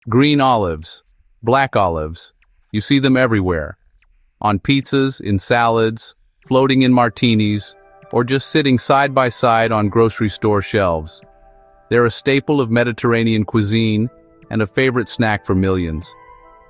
Green olives, black olives. You see them everywhere. On pizzas, in salads, floating in martinis, or just sitting side by side on grocery store shelves. They're a staple of Mediterranean cuisine and a favorite snack for millions.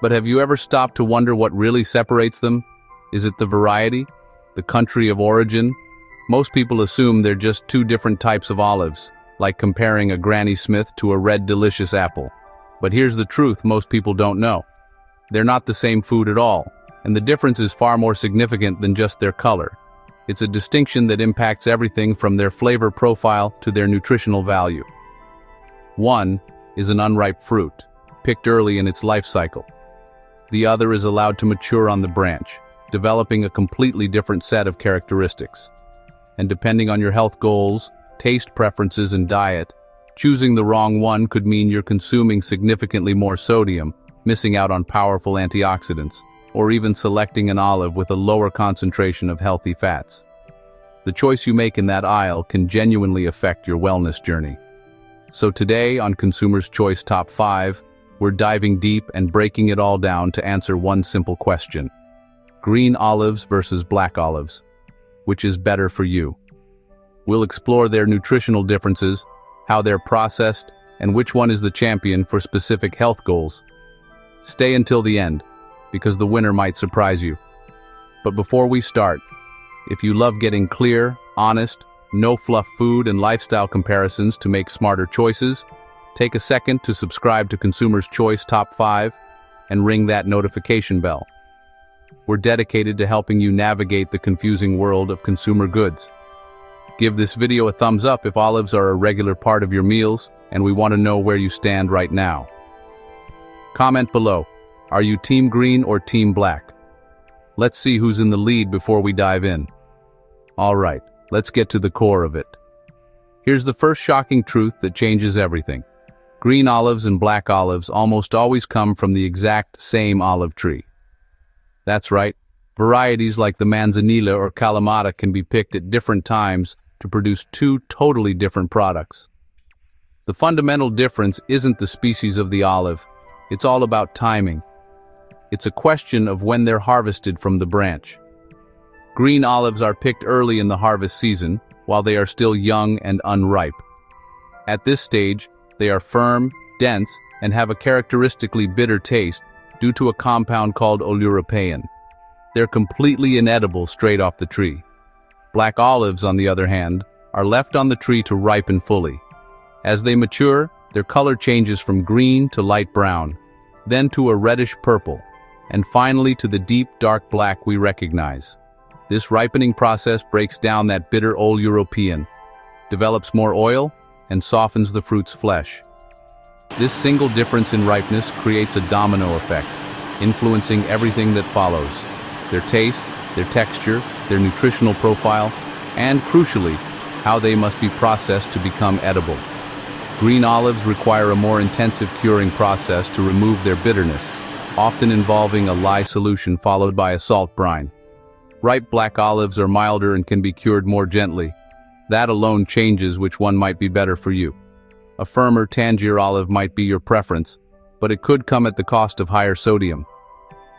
But have you ever stopped to wonder what really separates them? Is it the variety? The country of origin? Most people assume they're just two different types of olives, like comparing a Granny Smith to a red delicious apple. But here's the truth most people don't know. They're not the same food at all, and the difference is far more significant than just their color. It's a distinction that impacts everything from their flavor profile to their nutritional value. One is an unripe fruit, picked early in its life cycle. The other is allowed to mature on the branch, developing a completely different set of characteristics. And depending on your health goals, taste preferences, and diet, choosing the wrong one could mean you're consuming significantly more sodium, missing out on powerful antioxidants, or even selecting an olive with a lower concentration of healthy fats. The choice you make in that aisle can genuinely affect your wellness journey. So today on Consumer's Choice Top 5, we're diving deep and breaking it all down to answer one simple question. Green olives versus black olives. Which is better for you? We'll explore their nutritional differences, how they're processed, and which one is the champion for specific health goals. Stay until the end, because the winner might surprise you. But before we start, if you love getting clear, honest, no-fluff food and lifestyle comparisons to make smarter choices, take a second to subscribe to Consumer's Choice Top 5 and ring that notification bell. We're dedicated to helping you navigate the confusing world of consumer goods. Give this video a thumbs up if olives are a regular part of your meals, and we want to know where you stand right now. Comment below, are you Team Green or Team Black? Let's see who's in the lead before we dive in. Alright, let's get to the core of it. Here's the first shocking truth that changes everything. Green olives and black olives almost always come from the exact same olive tree. That's right, varieties like the Manzanilla or Kalamata can be picked at different times to produce two totally different products. The fundamental difference isn't the species of the olive, it's all about timing. It's a question of when they're harvested from the branch. Green olives are picked early in the harvest season, while they are still young and unripe. At this stage, they are firm, dense, and have a characteristically bitter taste due to a compound called oleuropein. They're completely inedible straight off the tree. Black olives, on the other hand, are left on the tree to ripen fully. As they mature, their color changes from green to light brown, then to a reddish purple, and finally to the deep dark black we recognize. This ripening process breaks down that bitter oleuropein, develops more oil, and softens the fruit's flesh. This single difference in ripeness creates a domino effect, influencing everything that follows: their taste, their texture, their nutritional profile, and crucially, how they must be processed to become edible. Green olives require a more intensive curing process to remove their bitterness, often involving a lye solution followed by a salt brine. Ripe black olives are milder and can be cured more gently. That alone changes which one might be better for you. A firmer Tangier olive might be your preference, but it could come at the cost of higher sodium.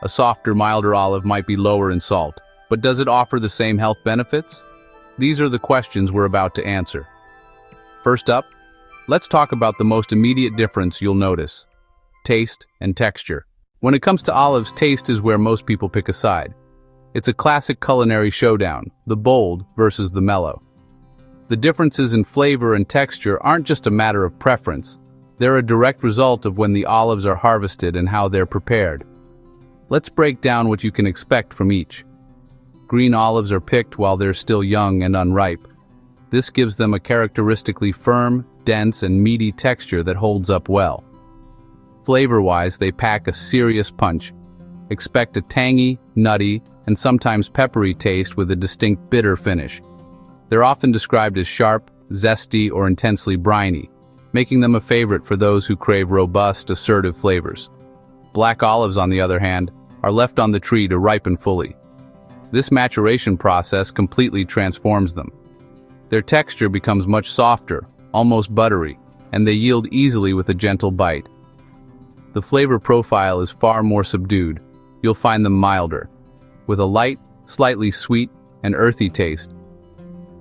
A softer, milder olive might be lower in salt, but does it offer the same health benefits? These are the questions we're about to answer. First up, let's talk about the most immediate difference you'll notice: taste and texture. When it comes to olives, taste is where most people pick a side. It's a classic culinary showdown, the bold versus the mellow. The differences in flavor and texture aren't just a matter of preference. They're a direct result of when the olives are harvested and how they're prepared. Let's break down what you can expect from each. Green olives are picked while they're still young and unripe. This gives them a characteristically firm, dense, and meaty texture that holds up well. Flavor-wise, they pack a serious punch. Expect a tangy, nutty, and sometimes peppery taste with a distinct bitter finish. They're often described as sharp, zesty, or intensely briny, making them a favorite for those who crave robust, assertive flavors. Black olives, on the other hand, are left on the tree to ripen fully. This maturation process completely transforms them. Their texture becomes much softer, almost buttery, and they yield easily with a gentle bite. the flavor profile is far more subdued. You'll find them milder, with a light, slightly sweet, and earthy taste.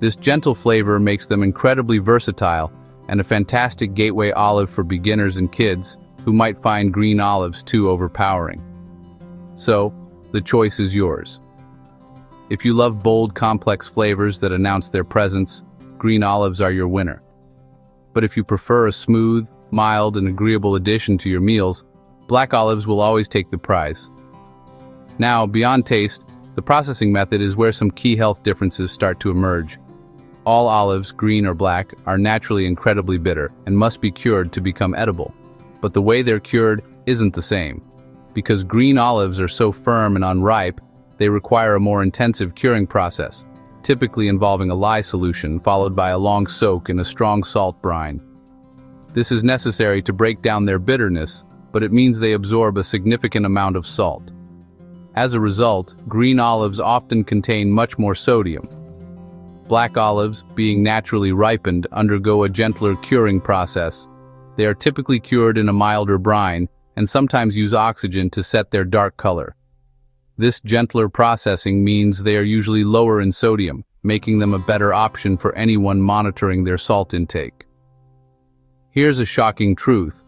This gentle flavor makes them incredibly versatile and a fantastic gateway olive for beginners and kids who might find green olives too overpowering. So, the choice is yours. If you love bold, complex flavors that announce their presence, green olives are your winner. But if you prefer a smooth, mild, and agreeable addition to your meals, black olives will always take the prize. Now, beyond taste, the processing method is where some key health differences start to emerge. All olives, green or black, are naturally incredibly bitter and must be cured to become edible. But the way they're cured isn't the same. Because green olives are so firm and unripe, they require a more intensive curing process, typically involving a lye solution followed by a long soak in a strong salt brine. This is necessary to break down their bitterness, but it means they absorb a significant amount of salt. As a result, green olives often contain much more sodium. Black olives, being naturally ripened, undergo a gentler curing process. They are typically cured in a milder brine and sometimes use oxygen to set their dark color. This gentler processing means they are usually lower in sodium, making them a better option for anyone monitoring their salt intake. Here's a shocking truth.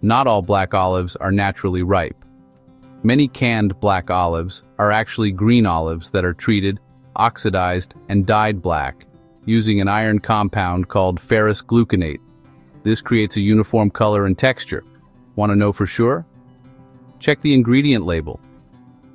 Not all black olives are naturally ripe. Many canned black olives are actually green olives that are treated, oxidized, and dyed black using an iron compound called ferrous gluconate. This creates a uniform color and texture. Want to know for sure? Check the ingredient label.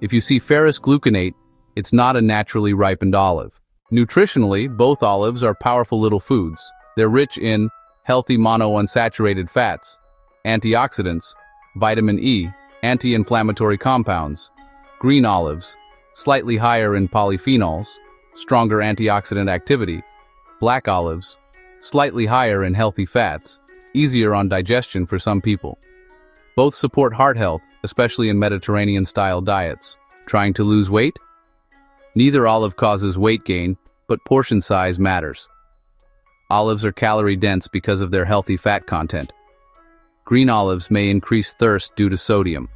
If you see ferrous gluconate, it's not a naturally ripened olive. Nutritionally, both olives are powerful little foods. They're rich in healthy monounsaturated fats, antioxidants, vitamin E, anti-inflammatory compounds. Green olives, slightly higher in polyphenols, stronger antioxidant activity. Black olives, slightly higher in healthy fats, easier on digestion for some people. Both support heart health, especially in Mediterranean-style diets. Trying to lose weight? Neither olive causes weight gain, but portion size matters. Olives are calorie-dense because of their healthy fat content. Green olives may increase thirst due to sodium.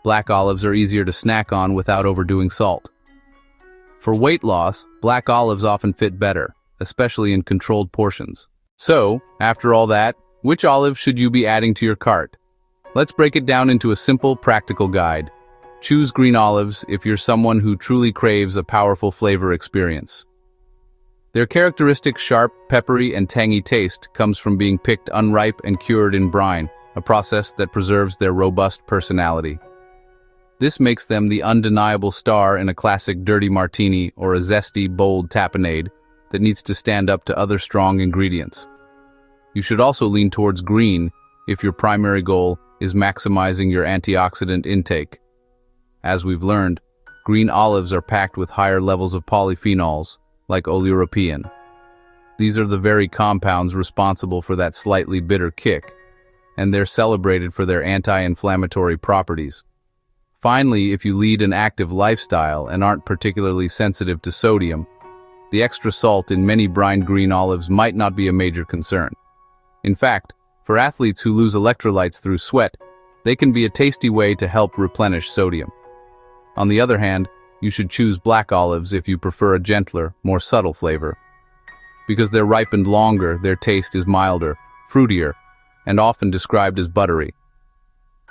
Black olives are easier to snack on without overdoing salt. For weight loss, black olives often fit better, especially in controlled portions. So, after all that, which olive should you be adding to your cart? Let's break it down into a simple, practical guide. Choose green olives if you're someone who truly craves a powerful flavor experience. Their characteristic sharp, peppery, and tangy taste comes from being picked unripe and cured in brine, a process that preserves their robust personality. This makes them the undeniable star in a classic dirty martini or a zesty, bold tapenade that needs to stand up to other strong ingredients. You should also lean towards green if your primary goal is maximizing your antioxidant intake. As we've learned, green olives are packed with higher levels of polyphenols, like oleuropein. These are the very compounds responsible for that slightly bitter kick, and they're celebrated for their anti-inflammatory properties. Finally, if you lead an active lifestyle and aren't particularly sensitive to sodium, the extra salt in many brined green olives might not be a major concern. In fact, for athletes who lose electrolytes through sweat, they can be a tasty way to help replenish sodium. On the other hand, you should choose black olives if you prefer a gentler, more subtle flavor. Because they're ripened longer, their taste is milder, fruitier, and often described as buttery.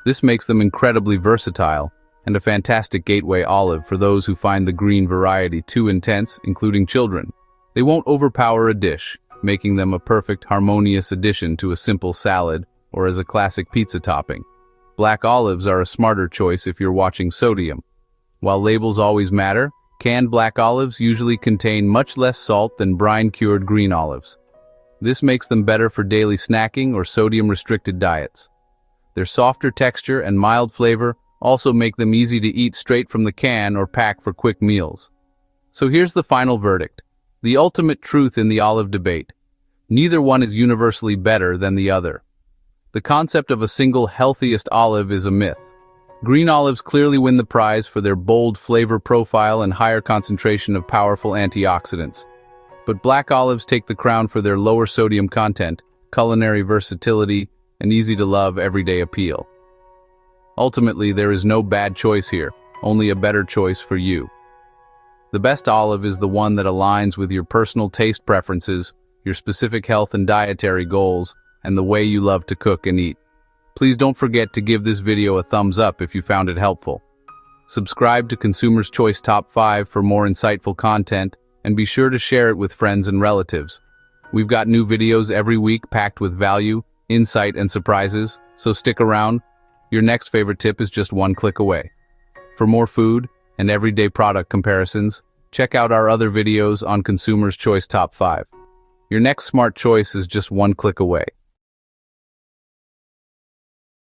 This makes them incredibly versatile and a fantastic gateway olive for those who find the green variety too intense, including children. They won't overpower a dish, making them a perfect, harmonious addition to a simple salad or as a classic pizza topping. Black olives are a smarter choice if you're watching sodium. While labels always matter, canned black olives usually contain much less salt than brine-cured green olives. This makes them better for daily snacking or sodium-restricted diets. Their softer texture and mild flavor also make them easy to eat straight from the can or pack for quick meals. So here's the final verdict, the ultimate truth in the olive debate. Neither one is universally better than the other. The concept of a single healthiest olive is a myth. Green olives clearly win the prize for their bold flavor profile and higher concentration of powerful antioxidants. But black olives take the crown for their lower sodium content, culinary versatility, and easy-to-love everyday appeal. Ultimately, there is no bad choice here, only a better choice for you. The best olive is the one that aligns with your personal taste preferences, your specific health and dietary goals, and the way you love to cook and eat. Please don't forget to give this video a thumbs up if you found it helpful. Subscribe to Consumer's Choice Top 5 for more insightful content, and be sure to share it with friends and relatives. We've got new videos every week packed with value, insight, and surprises, so stick around. Your next favorite tip is just one click away. For more food and everyday product comparisons, check out our other videos on Consumer's Choice Top 5. Your next smart choice is just one click away.